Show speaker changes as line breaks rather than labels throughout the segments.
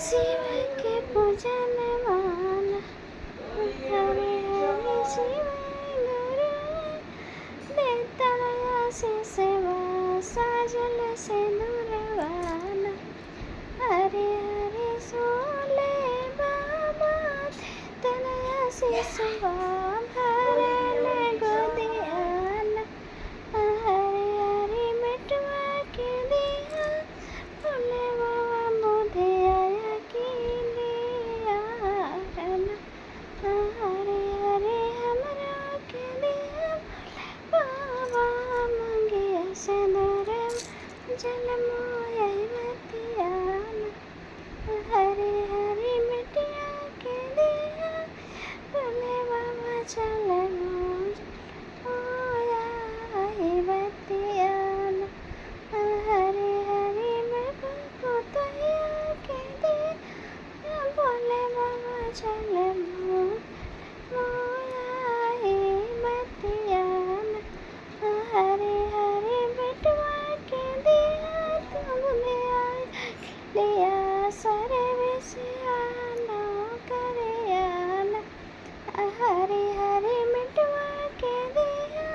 शिव के पूजन वाला हरे हरे शिव गुरु देतलया से सेवा साजल से दूरवाला हरे हरे सोले बाबा देतलया से सेवा भरले गोदियाला हरे हरे बेटवा के दिया बोले बाबा मोधे आया की लिया हरे हरे हमरा के दिया बाबा मांगे सदर जल मोया बतियाना हरे हरे बेटिया के दिया बोले बाबा चल मोया बतियाना हरे हरे बेबा पोतया के दिया बोले बाबा चल मोया बतियाना हरे हरे बेटवा के दिया तुमने लिया सारे विषयाना करियाना हरे हरे बेटवा के दिया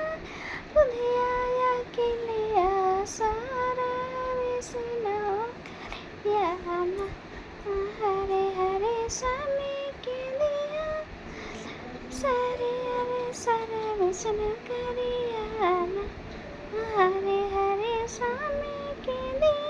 बुधिया के लिया सारा विषना करियाना हरे हरे स्वामी के दिया सारे विष्णु करियाना हरे हरे स्वामी के दिया